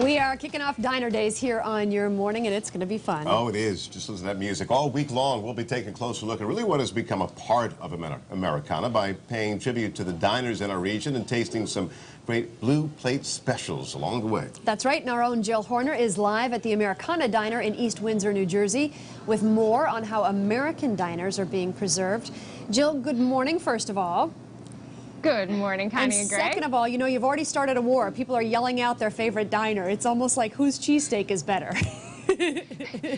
We are kicking off Diner Days here on your morning, and it's going to be fun. Oh, it is. Just listen to that music. All week long, we'll be taking a closer look at really what has become a part of Americana by paying tribute to the diners in our region and tasting some great blue plate specials along the way. That's right, and our own Jill Horner is live at the Americana Diner in East Windsor, New Jersey, with more on how American diners are being preserved. Jill, good morning, first of all. Good morning, Connie and Greg. Second of all, you know, you've already started a war. People are yelling out their favorite diner. It's almost like whose cheesesteak is better.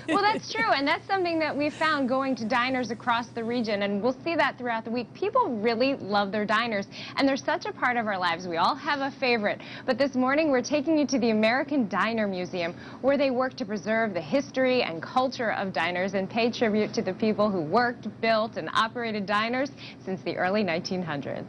Well, that's true, and that's something that we've found going to diners across the region, and we'll see that throughout the week. People really love their diners, and they're such a part of our lives. We all have a favorite, but this morning we're taking you to the American Diner Museum, where they work to preserve the history and culture of diners and pay tribute to the people who worked, built, and operated diners since the early 1900s.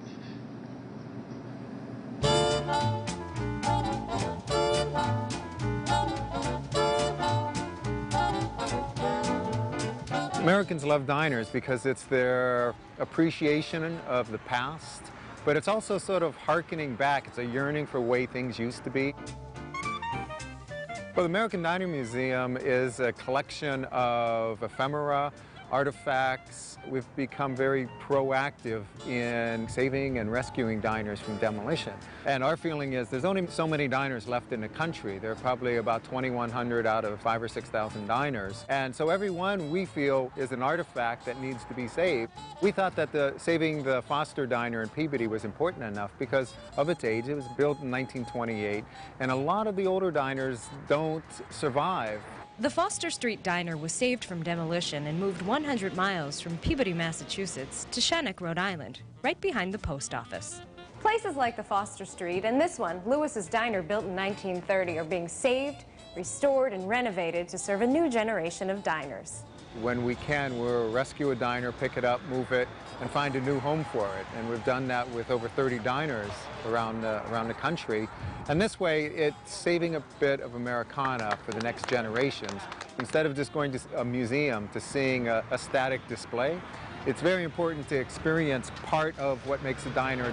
Americans love diners because it's their appreciation of the past, but it's also sort of hearkening back. It's a yearning for the way things used to be. Well, the American Diner Museum is a collection of ephemera, artifacts. We've become very proactive in saving and rescuing diners from demolition. And our feeling is there's only so many diners left in the country. There are probably about 2,100 out of 5,000 or 6,000 diners. And so every one we feel is an artifact that needs to be saved. We thought that saving the Foster Diner in Peabody was important enough because of its age. It was built in 1928, and a lot of the older diners don't survive. The Foster Street Diner was saved from demolition and moved 100 miles from Peabody, Massachusetts to Shannock, Rhode Island, right behind the post office. Places like the Foster Street and this one, Lewis's Diner, built in 1930, are being saved, restored, and renovated to serve a new generation of diners. When we can, we'll rescue a diner, pick it up, move it, and find a new home for it. And we've done that with over 30 diners around the country. And this way, it's saving a bit of Americana for the next generations. Instead of just going to a museum to seeing a static display, it's very important to experience part of what makes a diner,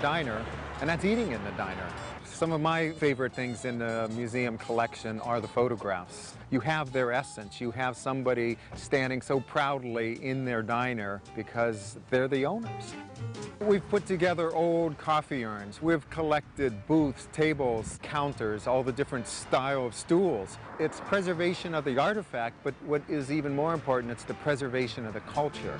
and that's eating in the diner. Some of my favorite things in the museum collection are the photographs. You have their essence. You have somebody standing so proudly in their diner because they're the owners. We've put together old coffee urns. We've collected booths, tables, counters, all the different style of stools. It's preservation of the artifact, but what is even more important, it's the preservation of the culture.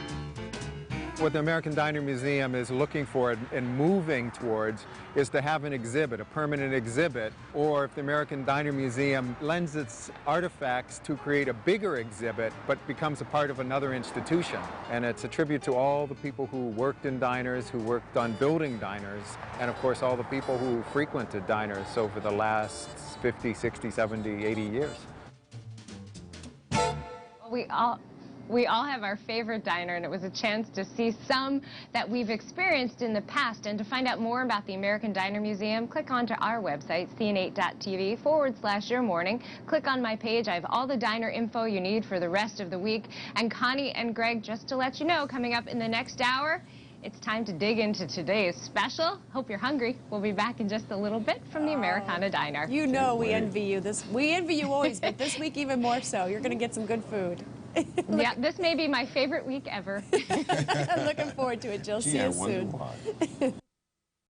What the American Diner Museum is looking for and moving towards is to have an exhibit, a permanent exhibit, or if the American Diner Museum lends its artifacts to create a bigger exhibit but becomes a part of another institution. And it's a tribute to all the people who worked in diners, who worked on building diners, and of course all the people who frequented diners over the last 50, 60, 70, 80 years. We all have our favorite diner, and it was a chance to see some that we've experienced in the past. And to find out more about the American Diner Museum, click onto our website, CN8.TV/yourmorning. Click on my page. I have all the diner info you need for the rest of the week. And Connie and Greg, just to let you know, coming up in the next hour, it's time to dig into today's special. Hope you're hungry. We'll be back in just a little bit from the Americana Diner. You know we envy you. We envy you always, but this week even more so. You're going to get some good food. Yeah, this may be my favorite week ever. Looking forward to it, Jill. See you soon.